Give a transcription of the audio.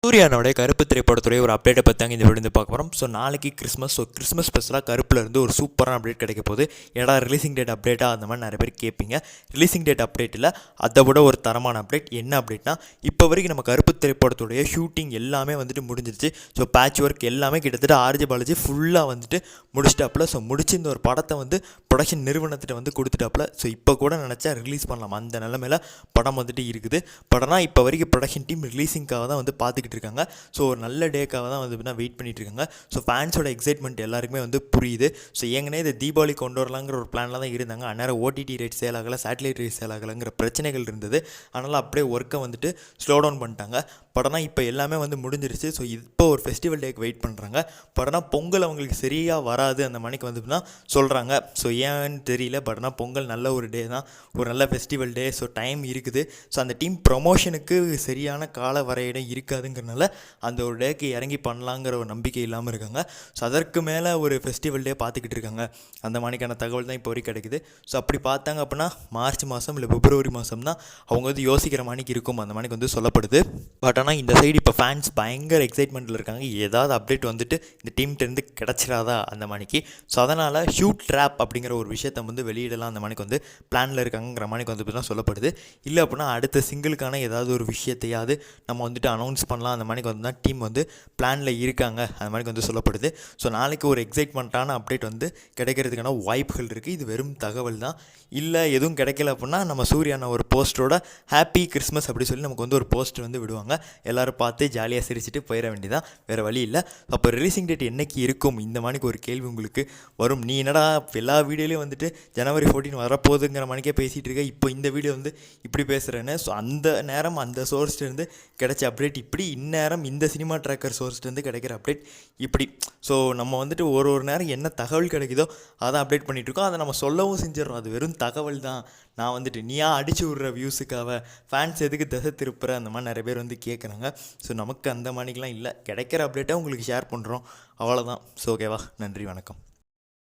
சூர்யானோட கருப்பு திரைப்படத்துடைய ஒரு அப்டேட்டை பற்றி தாங்க இந்த வீடியோ பார்க்க போகிறோம். ஸோ நாளைக்கு கிறிஸ்மஸ். ஸோ கிறிஸ்மஸ் ஸ்பெஷலாக கருப்பில் இருந்து ஒரு சூப்பரான அப்டேட் கிடைக்க போகுது. ஏன்னா ரிலீசிங் டேட் அப்டேட்டாக அந்த மாதிரி நிறைய பேர் கேட்பீங்க. ரிலீசிங் டேட் அப்டேட்டில் அதை விட ஒரு தரமான அப்டேட் என்ன அப்டேட்னா, இப்போ வரைக்கும் நம்ம கருப்பு திரைப்படத்துடைய ஷூட்டிங் எல்லாமே வந்துட்டு முடிஞ்சிருச்சு. ஸோ பேட்ச் ஒர்க் எல்லாமே கிட்டத்தட்ட ஆர்ஜி பாலாஜி ஃபுல்லாக வந்துட்டு முடிச்சிட்டாப்புல. ஸோ முடிச்சு இந்த ஒரு படத்தை வந்து ப்ரொடக்ஷன் நிறுவனத்திட்ட வந்து கொடுத்துட்டாப்புல. ஸோ இப்போ கூட நினச்சா ரிலீஸ் பண்ணலாம், அந்த நிலமையில் படம் வந்துட்டு இருக்குது. படம்னா இப்போ வரைக்கும் ப்ரொடக்ஷன் டீம் ரிலீஸிங்காக தான் வந்து பார்த்துக்கிட்டு இருக்காங்க. ஸோ ஒரு நல்ல டேக்காக தான் வந்து வெயிட் பண்ணிட்டு இருக்காங்க. ஸோ ஃபேன்ஸோட எக்ஸைட்மெண்ட் எல்லாருக்குமே வந்து புரியுது. ஸோ ஏங்கனே இதை தீபாவளி கொண்டு வரலாங்கிற ஒரு பிளானில் தான் இருந்தாங்க. அந்நேரம் ஓடிடி ரேட் சேல் ஆகலை, சேட்டலைட் ரேட் சேல் ஆகலைங்கிற பிரச்சனைகள் இருந்தது. அதனால் அப்படியே ஒர்க்கை வந்துட்டு ஸ்லோ டவுன் பண்ணிட்டாங்க. படம்னா இப்போ எல்லாமே வந்து முடிஞ்சிருச்சு. ஸோ இப்போ ஒரு ஃபெஸ்டிவல் டேக்கு வெயிட் பண்ணுறாங்க. படம்னா பொங்கல் அவங்களுக்கு சரியாக வராது அந்த மணிக்கு வந்து தான் சொல்கிறாங்க. ஸோ ஏன்னு தெரியல. படம்னா பொங்கல் நல்ல ஒரு டே தான், ஒரு நல்ல ஃபெஸ்டிவல் டே. ஸோ டைம் இருக்குது. ஸோ அந்த டீம் ப்ரொமோஷனுக்கு சரியான கால வரையிடம் இருக்காதுங்கிறனால அந்த ஒரு டேக்கு இறங்கி பண்ணலாங்கிற ஒரு நம்பிக்கை இல்லாமல் இருக்காங்க. ஸோ அதற்கு மேலே ஒரு ஃபெஸ்டிவல் டே பார்த்துக்கிட்டு இருக்காங்க. அந்த மணிக்கான தகவல் தான் இப்போ வரைக்கும் கிடைக்குது. ஸோ அப்படி பார்த்தாங்க அப்படின்னா மார்ச் மாதம் இல்லை பிப்ரவரி மாதம் தான் அவங்க வந்து யோசிக்கிற மணிக்கு இருக்கும், அந்த மணிக்கு வந்து சொல்லப்படுது. பட் ஆனால் இந்த சைடு இப்போ ஃபேன்ஸ் பயங்கர எக்ஸைட்மெண்ட்டில் இருக்காங்க. ஏதாவது அப்டேட் வந்துட்டு இந்த டீம்கிட்டேருந்து கிடச்சிடாதா அந்த மணிக்கு. ஸோ அதனால் ஷூட் ட்ராப் அப்படிங்கிற ஒரு விஷயத்தை வந்து வெளியிடலாம் அந்த மணிக்கு வந்து பிளானில் இருக்காங்கிற மணிக்கு வந்து தான் சொல்லப்படுது. இல்லை அப்படின்னா அடுத்த சிங்கிளுக்கான ஏதாவது ஒரு விஷயத்தையாவது நம்ம வந்துட்டு அனௌன்ஸ் பண்ணலாம் அந்த மணிக்கு வந்து தான் டீம் வந்து பிளானில் இருக்காங்க அந்த மாதிரி வந்து சொல்லப்படுது. ஸோ நாளைக்கு ஒரு எக்ஸைட்மெண்ட்டான அப்டேட் வந்து கிடைக்கிறதுக்கான வாய்ப்புகள் இருக்குது. இது வெறும் தகவல் தான். இல்லை எதுவும் கிடைக்கல அப்படின்னா நம்ம சூர்யான ஒரு போஸ்டரோட ஹாப்பி கிறிஸ்மஸ் அப்படி சொல்லி நமக்கு வந்து ஒரு போஸ்டர் வந்து விடுவாங்க. எல்லோரும் பார்த்து ஜாலியாக சிரிச்சுட்டு போயிட வேண்டியதான், வேறு வழி இல்லை. அப்போ ரிலீசிங் டேட் என்றைக்கு இருக்கும் இந்த மணிக்கு ஒரு கேள்வி உங்களுக்கு வரும். நீ என்னடா எல்லா வீடியோலையும் வந்துட்டு ஜனவரி 14 வரப்போகுதுங்கிற மணிக்கே பேசிகிட்டு இருக்க, இப்போ இந்த வீடியோ வந்து இப்படி பேசுகிறேன்னு. ஸோ அந்த நேரம் அந்த சோர்ஸ்லேருந்து கிடைச்ச அப்டேட் இப்படி, இந்நேரம் இந்த சினிமா ட்ராக்கர் சோர்ஸ்லேருந்து கிடைக்கிற அப்டேட் இப்படி. ஸோ நம்ம வந்துட்டு ஒரு நேரம் என்ன தகவல் கிடைக்குதோ அதை அப்டேட் பண்ணிகிட்ருக்கோம். அதை நம்ம சொல்லவும் செஞ்சிடறோம். அது வெறும் தகவல் தான். நான் வந்துட்டு நீயா அடிச்சு விட்ற வியூஸுக்காக ஃபேன்ஸ் எதுக்கு திசை திருப்புற அந்த மாதிரி நிறைய பேர் வந்து கேட்குறாங்க. ஸோ நமக்கு அந்த மணிக்கெலாம் இல்லை, கிடைக்கிற அப்டேட்டை உங்களுக்கு ஷேர் பண்ணுறோம், அவ்வளோதான். ஸோ ஓகேவா, நன்றி, வணக்கம்.